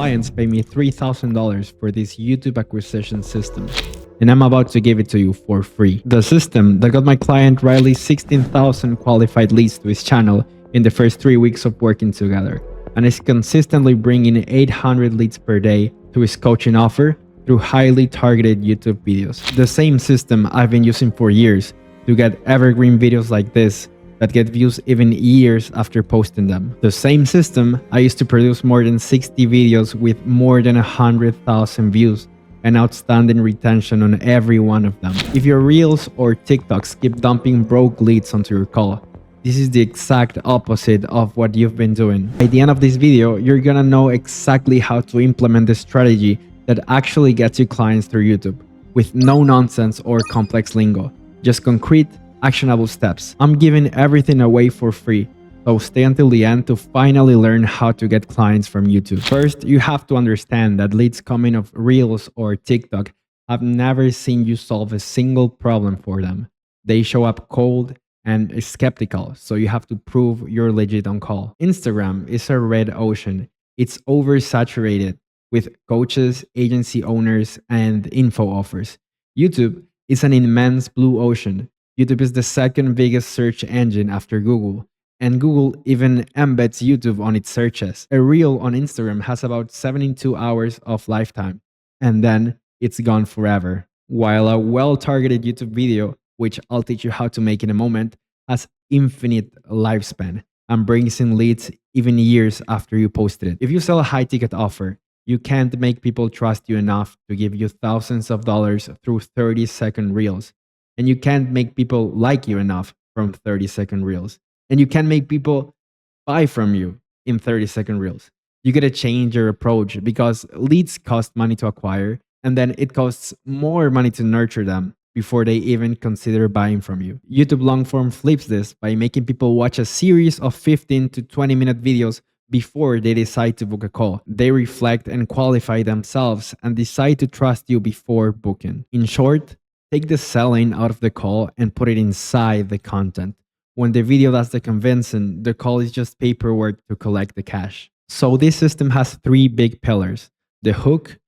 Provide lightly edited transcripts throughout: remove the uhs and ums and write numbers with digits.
clients pay me $3,000 for this YouTube acquisition system, and I'm about to give it to you for free. The system that got my client Riley 16,000 qualified leads to his channel in the first 3 weeks of working together, and is consistently bringing 800 leads per day to his coaching offer through highly targeted YouTube videos. The same system I've been using for years to get evergreen videos like this that get views even years after posting them. The same system I used to produce more than 60 videos with more than 100,000 views and outstanding retention on every one of them. If your Reels or TikToks keep dumping broke leads onto your call, this is the exact opposite of what you've been doing. By the end of this video, you're gonna know exactly how to implement the strategy that actually gets you clients through YouTube, with no nonsense or complex lingo, just concrete, actionable steps. I'm giving everything away for free, so stay until the end to finally learn how to get clients from YouTube. First, you have to understand that leads coming off Reels or TikTok have never seen you solve a single problem for them. They show up cold and skeptical, so you have to prove you're legit on call. Instagram is a red ocean. It's oversaturated with coaches, agency owners, and info offers. YouTube is an immense blue ocean. YouTube is the second biggest search engine after Google, and Google even embeds YouTube on its searches. A reel on Instagram has about 72 hours of lifetime, and then it's gone forever. While a well-targeted YouTube video, which I'll teach you how to make in a moment, has infinite lifespan and brings in leads even years after you posted it. If you sell a high-ticket offer, you can't make people trust you enough to give you thousands of dollars through 30-second reels. And you can't make people like you enough from 30-second reels. And you can't make people buy from you in 30-second reels. You gotta change your approach because leads cost money to acquire, and then it costs more money to nurture them before they even consider buying from you. YouTube long-form flips this by making people watch a series of 15 to 20-minute videos before they decide to book a call. They reflect and qualify themselves and decide to trust you before booking. In short, take the selling out of the call and put it inside the content. When the video does the convincing, the call is just paperwork to collect the cash. So this system has 3 big pillars: the hook,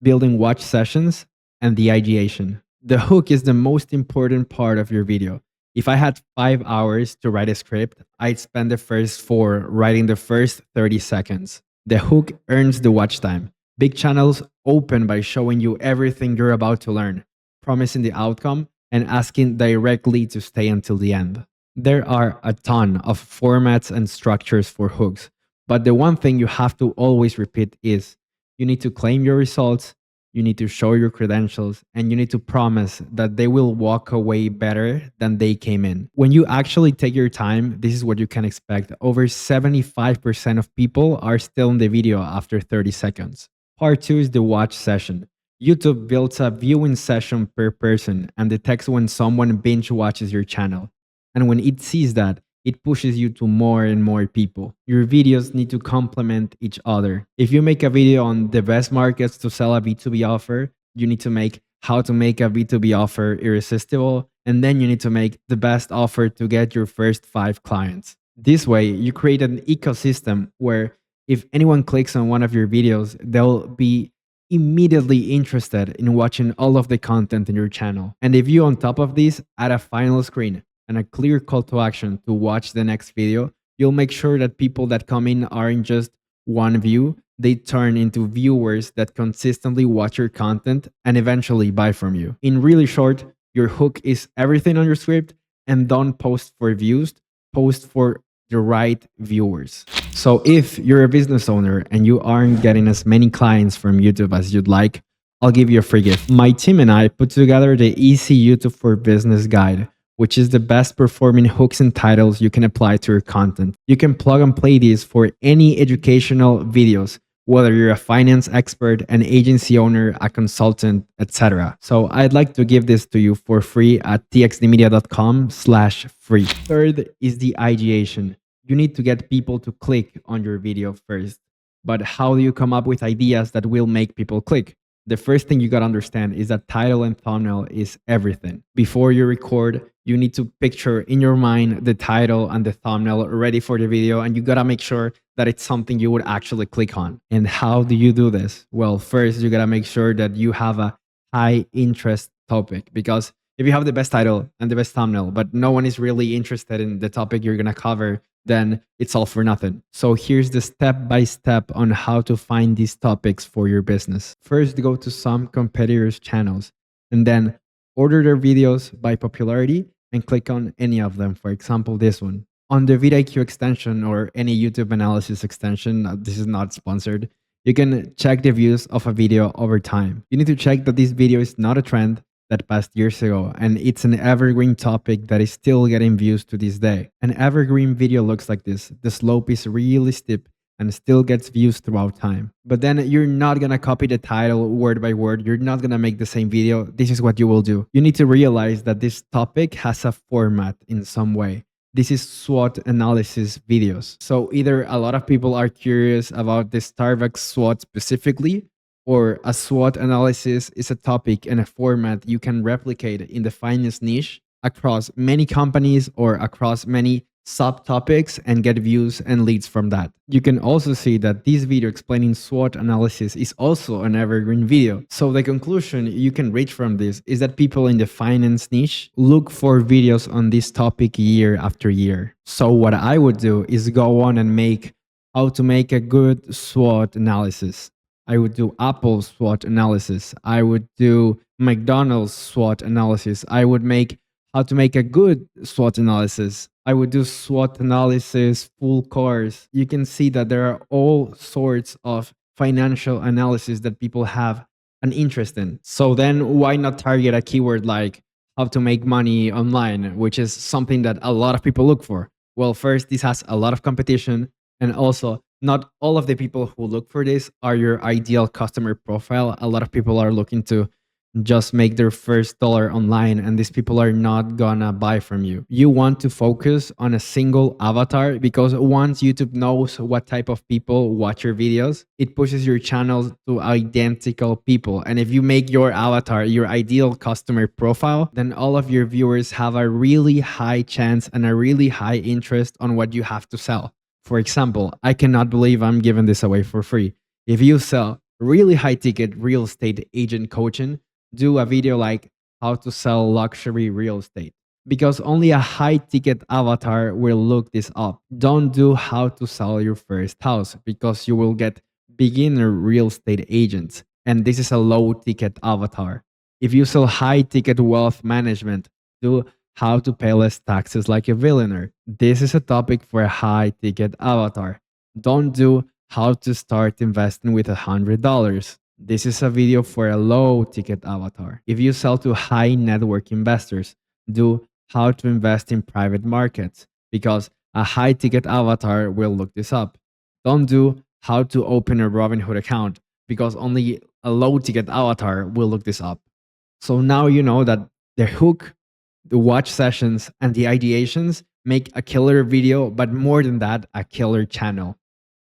building watch sessions, and the ideation. The hook is the most important part of your video. If I had 5 hours to write a script, I'd spend the first 4 writing the first 30 seconds. The hook earns the watch time. Big channels open by showing you everything you're about to learn, promising the outcome, and asking directly to stay until the end. There are a ton of formats and structures for hooks, but the one thing you have to always repeat is you need to claim your results, you need to show your credentials, and you need to promise that they will walk away better than they came in. When you actually take your time, this is what you can expect. Over 75% of people are still in the video after 30 seconds. Part 2 is the watch session. YouTube builds a viewing session per person and detects when someone binge watches your channel. And when it sees that, it pushes you to more and more people. Your videos need to complement each other. If you make a video on the best markets to sell a B2B offer, you need to make how to make a B2B offer irresistible, and then you need to make the best offer to get your first 5 clients. This way, you create an ecosystem where if anyone clicks on one of your videos, they'll be immediately interested in watching all of the content in your channel. And if you, on top of this, add a final screen and a clear call to action to watch the next video, you'll make sure that people that come in aren't just one view, they turn into viewers that consistently watch your content and eventually buy from you. In really short, your hook is everything on your script, and don't post for views, post for the right viewers. So if you're a business owner and you aren't getting as many clients from YouTube as you'd like, I'll give you a free gift. My team and I put together the Easy YouTube for Business Guide, which is the best performing hooks and titles you can apply to your content. You can plug and play these for any educational videos, whether you're a finance expert, an agency owner, a consultant, etc. So I'd like to give this to you for free at txdmedia.com/free. Third is the ideation. You need to get people to click on your video first. But how do you come up with ideas that will make people click? The first thing you got to understand is that title and thumbnail is everything. Before you record, you need to picture in your mind the title and the thumbnail ready for the video, and you got to make sure that it's something you would actually click on. And how do you do this? Well, first, you got to make sure that you have a high interest topic, because if you have the best title and the best thumbnail, but no one is really interested in the topic you're going to cover, then it's all for nothing. So here's the step by step on how to find these topics for your business. First, go to some competitors' channels and then order their videos by popularity and click on any of them. For example, this one. On the vidIQ extension or any YouTube analysis extension, this is not sponsored, you can check the views of a video over time. You need to check that this video is not a trend that passed years ago, and it's an evergreen topic that is still getting views to this day. An evergreen video looks like this. The slope is really steep and still gets views throughout time. But then you're not gonna copy the title word by word. You're not gonna make the same video. This is what you will do. You need to realize that this topic has a format in some way. This is SWOT analysis videos. So either a lot of people are curious about the Starbucks SWOT specifically, or a SWOT analysis is a topic and a format you can replicate in the finest niche across many companies or across many subtopics and get views and leads from that. You can also see that this video explaining SWOT analysis is also an evergreen video. So the conclusion you can reach from this is that people in the finance niche look for videos on this topic year after year. So what I would do is go on and make how to make a good SWOT analysis. I would do Apple SWOT analysis. I would do McDonald's SWOT analysis. I would make how to make a good SWOT analysis. I would do SWOT analysis full course. You can see that there are all sorts of financial analysis that people have an interest in. So then why not target a keyword like how to make money online, which is something that a lot of people look for? Well, first, this has a lot of competition, and also not all of the people who look for this are your ideal customer profile. A lot of people are looking to just make their first dollar online, and these people are not gonna buy from you. You want to focus on a single avatar, because once YouTube knows what type of people watch your videos, it pushes your channel to identical people. And if you make your avatar your ideal customer profile, then all of your viewers have a really high chance and a really high interest on what you have to sell. For example, I cannot believe I'm giving this away for free. If you sell really high ticket real estate agent coaching, do a video like how to sell luxury real estate, because only a high ticket avatar will look this up. Don't do how to sell your first house, because you will get beginner real estate agents, and this is a low ticket avatar. If you sell high ticket wealth management, do how to pay less taxes like a billionaire. This is a topic for a high ticket avatar. Don't do how to start investing with $100. This is a video for a low ticket avatar. If you sell to high network investors, do how to invest in private markets, because a high ticket avatar will look this up. Don't do how to open a Robinhood account, because only a low ticket avatar will look this up. So now you know that the hook, the watch sessions, and the ideations make a killer video, but more than that, a killer channel.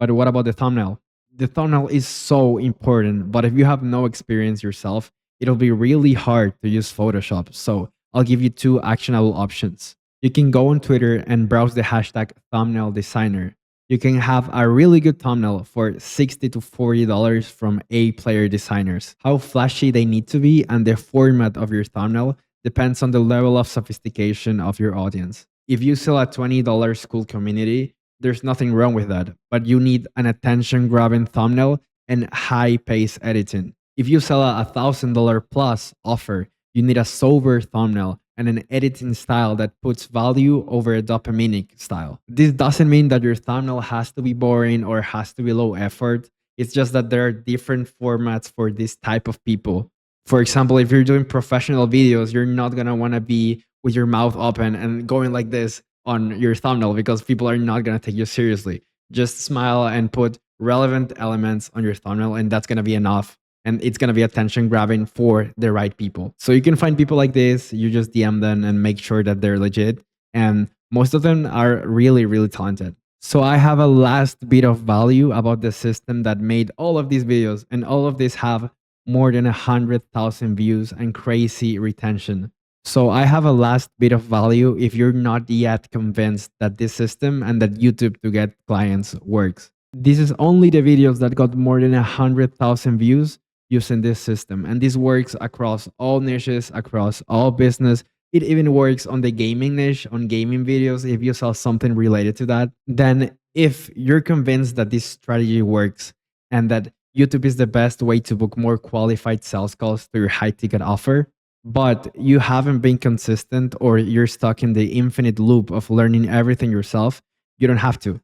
But what about the thumbnail? The thumbnail is so important, but if you have no experience yourself, it'll be really hard to use Photoshop. So I'll give you two actionable options. You can go on Twitter and browse the hashtag thumbnail designer. You can have a really good thumbnail for $60 to $40 from A-player designers. How flashy they need to be and the format of your thumbnail depends on the level of sophistication of your audience. If you sell a $20 school community, there's nothing wrong with that, but you need an attention-grabbing thumbnail and high-pace editing. If you sell a $1,000 plus offer, you need a sober thumbnail and an editing style that puts value over a dopaminic style. This doesn't mean that your thumbnail has to be boring or has to be low effort. It's just that there are different formats for this type of people. For example, if you're doing professional videos, you're not going to want to be with your mouth open and going like this on your thumbnail, because people are not going to take you seriously. Just smile and put relevant elements on your thumbnail, and that's going to be enough. And it's going to be attention grabbing for the right people. So you can find people like this, you just DM them and make sure that they're legit. And most of them are really, really talented. So I have a last bit of value about the system that made all of these videos, and all of these have more than 100,000 views and crazy retention. So I have a last bit of value if you're not yet convinced that this system and that YouTube to get clients works. This is only the videos that got more than 100,000 views using this system. And this works across all niches, across all business. It even works on the gaming niche, on gaming videos. If you sell something related to that, then if you're convinced that this strategy works and that YouTube is the best way to book more qualified sales calls to your high ticket offer, but you haven't been consistent or you're stuck in the infinite loop of learning everything yourself, you don't have to.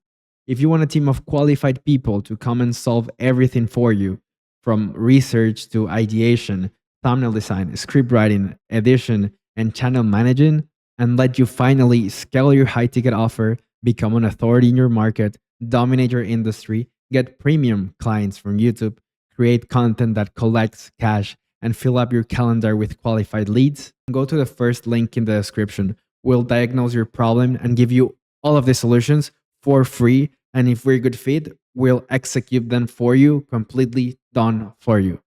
If you want a team of qualified people to come and solve everything for you, from research to ideation, thumbnail design, script writing, edition, and channel managing, and let you finally scale your high ticket offer, become an authority in your market, dominate your industry, get premium clients from YouTube, create content that collects cash, and fill up your calendar with qualified leads, go to the first link in the description. We'll diagnose your problem and give you all of the solutions for free. And if we're a good fit, we'll execute them for you, completely done for you.